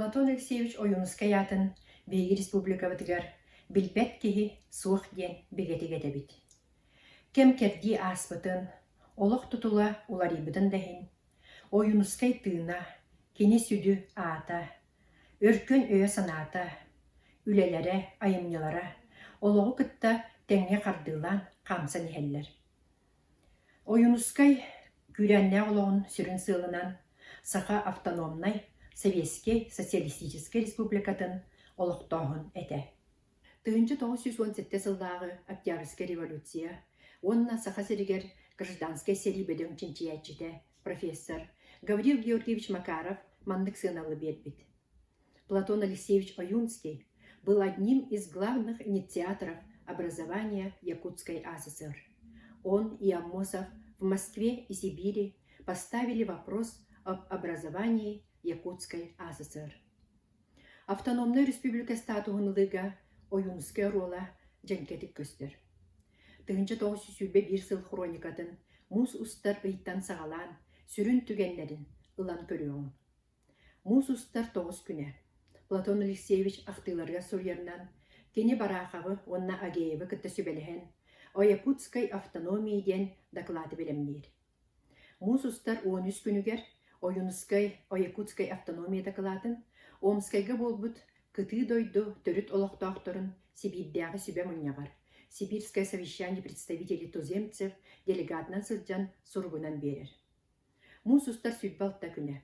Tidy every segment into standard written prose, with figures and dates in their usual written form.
Платон Алексеевич Оюнускай атын Бейги Республикабытыгар билбет киһи суох диэн бигетигетебит. Кем керди аспытын, олох тутула уларибытын дэхин, Оюнускай тыына, кини сүдү аата, өркөн өйө санаата, үлелере, айымнялара, олоғу кытта теңе қардылан қамсан ихеллер. Оюнускай күрәннә олоғын сүрін сылынан Саха автономнай Советский Социалистический Республикатын олықтағын әті. 1917 сылдағы Октябрьский революция, онна Саха сиригер гражданской серибеден чинчиячите профессор Гаврил Георгиевич Макаров мандык сыналы бедбит. Платон Алексеевич Оюнский был одним из главных инициаторов образования Якутской АССР. Он и Аммосов в Москве и Сибири поставили вопрос об образовании Якутской АССР. Автономная республика статуғынылыға Оюнская рола жәнкетік көстер. 1901 сыл хроникатын мус устар ыйттан сағалан, сүрін түгенлерін ылан көріуін. Мус устар 9 күне. Платон Алексеевич ақтыларға сұрьернан, кені барақавы онна агеевы кітті сөбеліген, о Якутской автономии ден доклады білімдер. Мус устар 13 күнігер Оюнскай о Якутской автономия докладын Омскайга болбут кыты дойду төрүт олоқтоқторын Сибирдегі сүбе мұньяғар. Сибирское совещание представителей туземцев делегатынан сылжан сұрғынан берер. Мус устар сүббалта күні.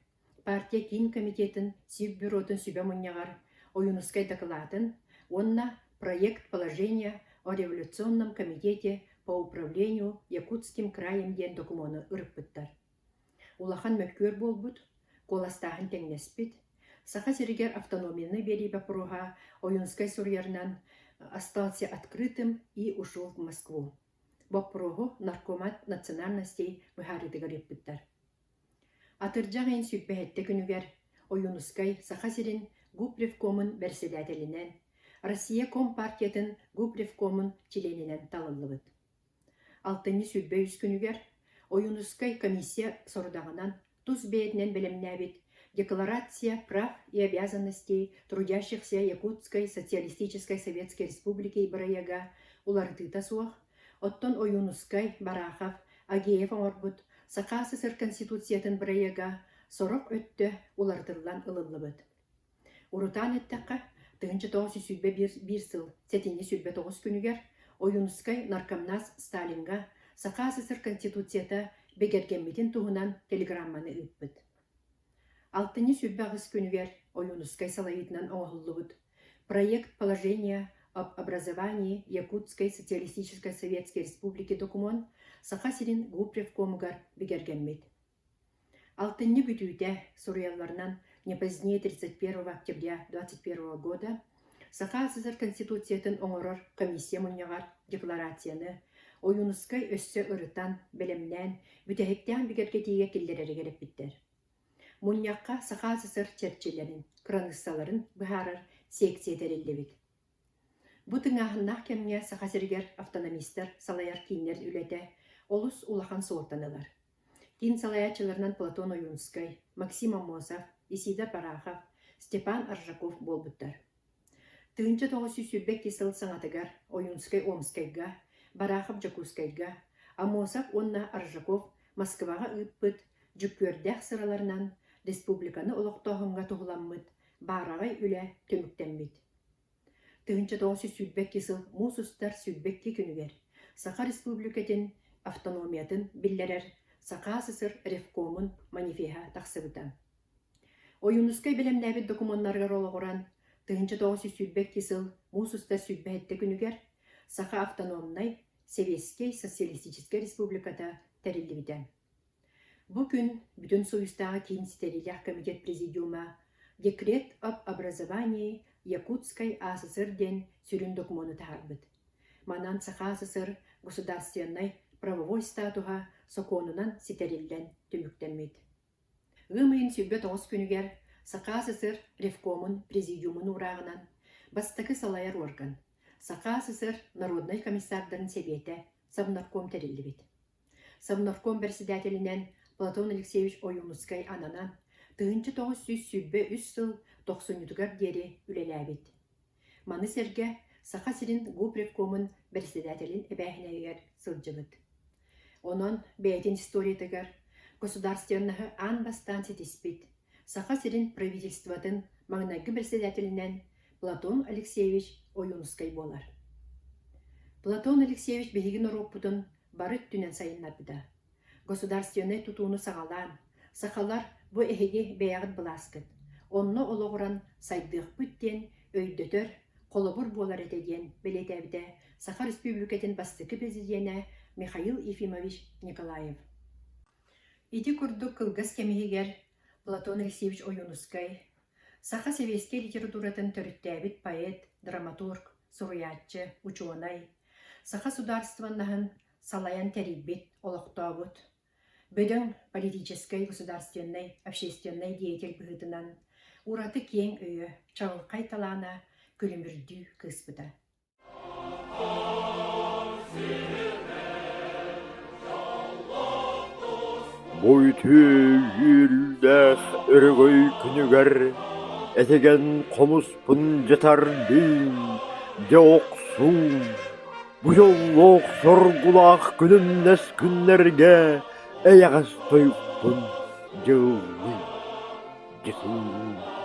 Партия кин комитетін Сиббюротын сүбе мұньяғар Оюнскай докладын, онна проект положения о революционном комитете по управлению Якутским краем ден документу ұрыппыттар. Улахан мөккөр болбут, коластағын теңнеспит, Саха сиригер автономияны берибе пруга Оюнскай сурьернан остался открытым и ушел в Москву. Бопругу наркомат национальностей выхарыдыгар еппыттар. Атыржағын сүппәхетті күнігер Оюнскай Саха сирин Гупревкомын председателінен, Россия Компартиятын Гупревкомын членінен талылыбыт. Алтыны сүббе үз күнігер Оюнскай комиссия сордағынан туз бейдінен білімнәбит Декларация прав и обязанностей трудящихся Якутской Социалистической Советской Республики Бараяга улартыта суах, оттон Оюнскай Барахов Агеев оңорбут Саха СССР Конституциятын Бараяга сорок өтті улартылан ылылыбыт. Урутан әттіққа 1901 сыл сәтіне сүлбе 9 күнігер Оюнскай наркомнас Сталинга Саха СССР Конституцията бегергенметін туғынан телеграмманы үппіт. Алтыны сүббағыз күнігер Оюнскай салайытынан оңғылыбыт. Проект положения об образовании Якутской Социалистической Советской Республики документ Саха сирин Гупревкомгар бегергенмет. Алтыны бүтүйте сурьяларынан не позднее 31 октября 2021 года Саха СССР Конституциятын оңорор комиссия мұньяғар декларацияны Оюнскай өссө ырытан, белемнен, бүтәхеттен бігергетеге келдерері кереп біттер. Мұньяққа Саха СССР черчелерін, краныссаларын бұхарар секция дәрелдебік. Бұтың ағыннақ кемге Саха сиригер автономистер салаяр кейінер үлеті олыс улахан соғыртанылар. Кейін салаячыларынан Платон Оюнскай, Максим Аммосов, Исида Барахов, Степан Аржаков болбыттар. 1902 сыл саңатыгар Оюнскай Омскайга, Барахов Жакускайга, Аммосов онна Аржаков Москваға ыппыт, жүккөрдәк сыраларынан республиканы олықтағынға тұғыламмыт, барағай үлі төміктенмет. 1902 сыл мусустар сүлбекке күнігер Саха республикатын автономиятын биллерер Саха СССР Ревкомын манифеха тақсыбытан. Оюнскай білімнәбіт документтарға олығыран 1902 сыл мусустар сүлбәхетті күнігер Саха автономнай Советский Социалистический Республиката тәрілдібітен. Бүгін бүтін союзтағы Кенстерилях комитет президиума декрет об образовании Якутской АССР ден сүрін документы тағарбыт. Манан Саха СССР государственной правовой статуға соконынан сетерілден түміктенмет. Ғымайын сүрбе 9 күнігер Саха СССР Ревкомын президиумын урағынан бастықы салайар орган. Саха СССР Народный комиссардарын себеті Совнарком тәрілдібет. Совнарком председателінен Платон Алексеевич Оюнскай ананан Тыынчы 900 сыл 90-га дери үлеләбит. Маны серге саха сирин гупревкомын председателин эбәһинәгәр сылжыбыт. Онон бәйтин историятыгар государственныхы ан бастан сетиспит. Саха сирин правительствотын маңнагы председателинен Платон Алексеевич Оюнускай болар. Платон Алексеевич бехигин ороппутун барыт түнен сайыннапыда. Государственный тутууну сагалан, сахалар бу эһиги бэягыт быласкыт. Онно ологуран сайдык бүттен өйдөтөр, колобур болар этеден белетебде Саха Республикатын бастыкы президиена Михаил Ефимович Николаев. Ити курдук кылгас кемигер Платон Алексеевич Оюнускай, Саха советский литературатын төрүттәбит поэт, драматург, суруятчы, ученый, Саха сударстваннахын салаян терибит, олоқтабут, бөдөн политической, государственной, общественной деятель быһытынан ураты кең өйө, чаңылкай талана күлүмүрдүү кыспыта. Бойты үйілдәқ үргөй күнігер, әтеген қомыспын жетар дейін, де оқсуң. Бұйоллық соргулақ күнімнес күннерге, әяғыз тойықпын, деуі, десуң.